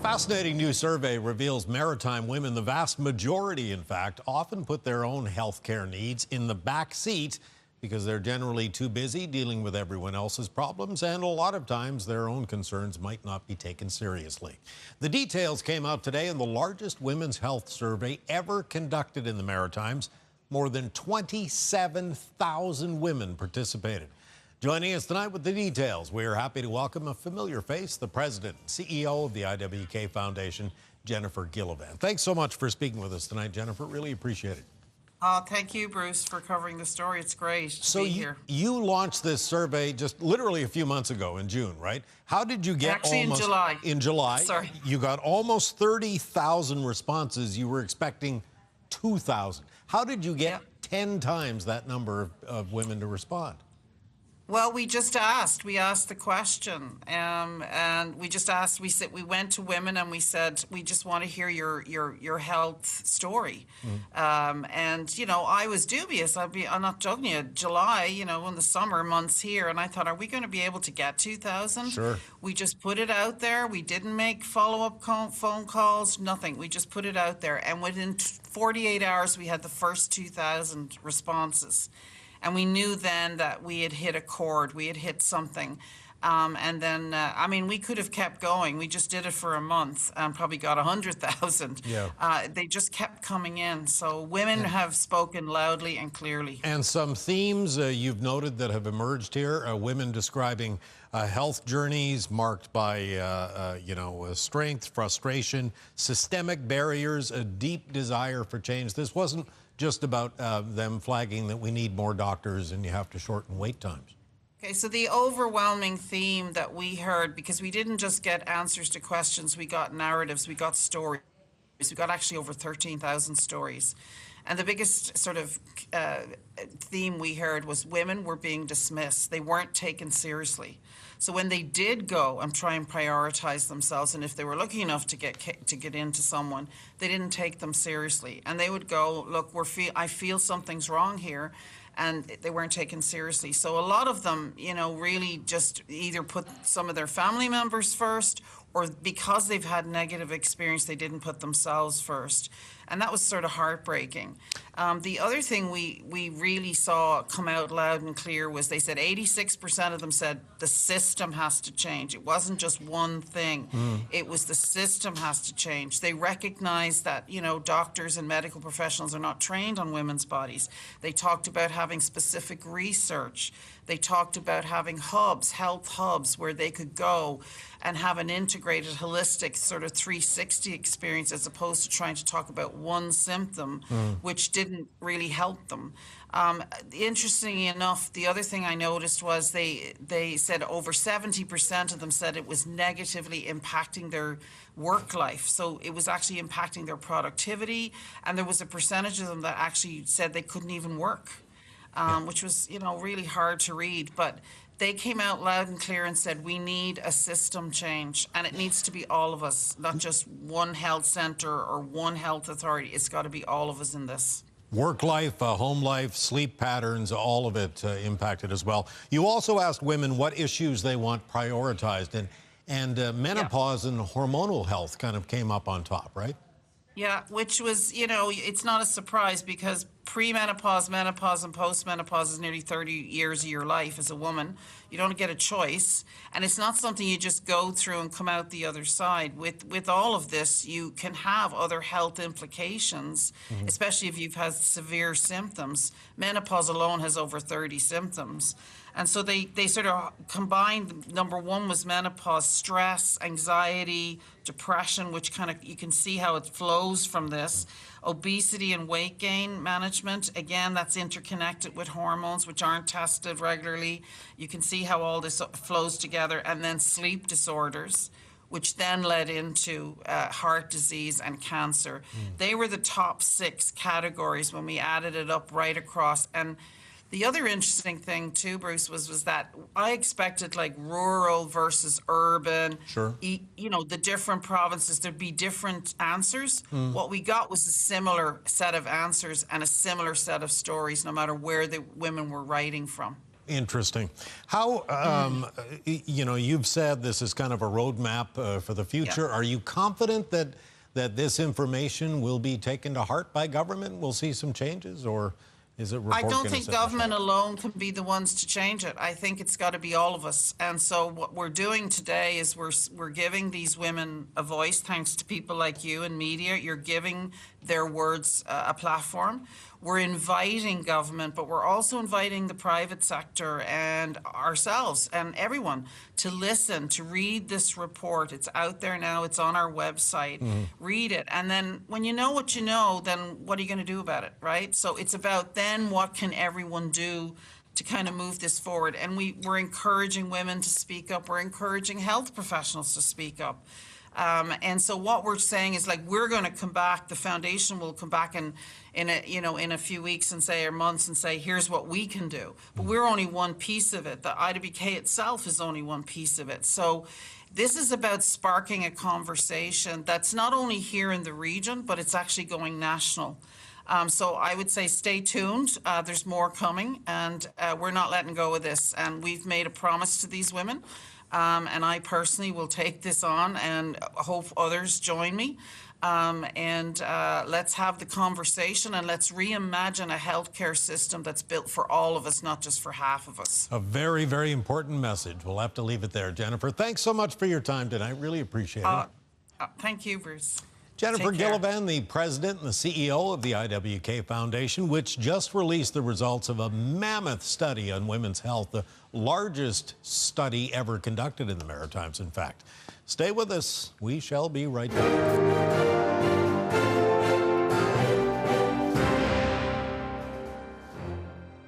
Fascinating new survey reveals maritime women, the vast majority, in fact, often put their own health care needs in the back seat because they're generally too busy dealing with everyone else's problems, and a lot of times their own concerns might not be taken seriously. The details came out today in the largest women's health survey ever conducted in the Maritimes. More than 27,000 women participated. Joining us tonight with the details, we're happy to welcome a familiar face, the president and CEO of the IWK Foundation, Jennifer Gillivan. Thanks so much for speaking with us tonight, Jennifer. Really appreciate it. Thank you, Bruce, for covering the story. It's great to be here. You launched this survey just literally a few months ago in June, right? How did you get Actually, almost... in July. In July. Sorry. You got almost 30,000 responses. You were expecting 2,000. How did you get 10 times that number of women to respond? Well, we just asked. We asked the question, and we just asked. We went to women and we said, we just want to hear your health story. And you know, I was dubious. I'm not joking you. July, you know, in the summer months here, and I thought, are we going to be able to get 2,000? Sure. We just put it out there. We didn't make follow-up phone calls. Nothing. We just put it out there, and within 48 hours, we had the first 2,000 responses. And we knew then that we had hit a chord, we had hit something. And then, I mean, we could have kept going. We just did it for a month and probably got 100,000. Yeah. They just kept coming in. So women have spoken loudly and clearly. And some themes you've noted that have emerged here, women describing health journeys marked by, strength, frustration, systemic barriers, a deep desire for change. This wasn't just about them flagging that we need more doctors and you have to shorten wait times. Okay, so the overwhelming theme that we heard, because we didn't just get answers to questions, we got narratives, we got stories. We got actually over 13,000 stories. And the biggest sort of theme we heard was women were being dismissed. They weren't taken seriously. So when they did go and try and prioritize themselves, and if they were lucky enough to get into someone, they didn't take them seriously. And they would go, look, I feel something's wrong here. And they weren't taken seriously. So a lot of them, you know, really just either put some of their family members first, or because they've had negative experience, they didn't put themselves first. And that was sort of heartbreaking. The other thing we really saw come out loud and clear was they said 86% of them said the system has to change. It wasn't just one thing. It was the system has to change. They recognized that, you know, doctors and medical professionals are not trained on women's bodies. They talked about having specific research. They talked about having hubs, health hubs, where they could go and have an integrated, holistic sort of 360 experience, as opposed to trying to talk about one symptom, which didn't really help them. Interestingly enough, the other thing I noticed was they said over 70% of them said it was negatively impacting their work life. So it was actually impacting their productivity, and there was a percentage of them that actually said they couldn't even work. Which was, you know, really hard to read. But they came out loud and clear and said, we need a system change, and it needs to be all of us, not just one health center or one health authority. It's got to be all of us in this. Work life, home life, sleep patterns, all of it impacted as well. You also asked women what issues they want prioritized, and menopause and hormonal health kind of came up on top, right? Yeah, which was, you know, it's not a surprise, because premenopause, menopause, and postmenopause is nearly 30 years of your life as a woman. You don't get a choice, and it's not something you just go through and come out the other side. With all of this, you can have other health implications, especially if you've had severe symptoms. Menopause alone has over 30 symptoms. And so they sort of combined, number one was menopause, stress, anxiety, depression, which kind of, you can see how it flows from this. Obesity and weight gain management, again, that's interconnected with hormones, which aren't tested regularly. You can see how all this flows together. And then sleep disorders, which then led into heart disease and cancer. They were the top 6 categories when we added it up right across. And the other interesting thing too, Bruce, was that I expected like rural versus urban. Sure. You know, the different provinces, there'd be different answers. What we got was a similar set of answers and a similar set of stories, no matter where the women were writing from. Interesting. How, you know, you've said this is kind of a roadmap for the future. Yeah. Are you confident that this information will be taken to heart by government? We'll see some changes, or is it report I don't gonna think sit in the government shelf? alone can be the ones to change it. I think it's got to be all of us. And so what we're doing today is we're giving these women a voice, thanks to people like you and media. You're giving their words a platform. We're inviting government, but we're also inviting the private sector and ourselves and everyone to listen, to read this report. It's out there now. It's on our website. Read it. And then when you know what you know, then what are you going to do about it, right? So it's about then what can everyone do to kind of move this forward. And we're encouraging women to speak up. We're encouraging health professionals to speak up. And so what we're saying is, like, we're going to come back, the foundation will come back in a few weeks and say, or months, and say, here's what we can do. But we're only one piece of it. The IWK itself is only one piece of it. So this is about sparking a conversation that's not only here in the region, but it's actually going national. So I would say stay tuned. There's more coming, and we're not letting go of this. And we've made a promise to these women. And I personally will take this on and hope others join me. Let's have the conversation, and let's reimagine a healthcare system that's built for all of us, not just for half of us. A very, very important message. We'll have to leave it there. Jennifer, thanks so much for your time tonight. Really appreciate it. Thank you, Bruce. Jennifer Take care. Gillivan, the president and the CEO of the IWK Foundation, which just released the results of a mammoth study on women's health, the largest study ever conducted in the Maritimes, in fact. Stay with us. We shall be right back.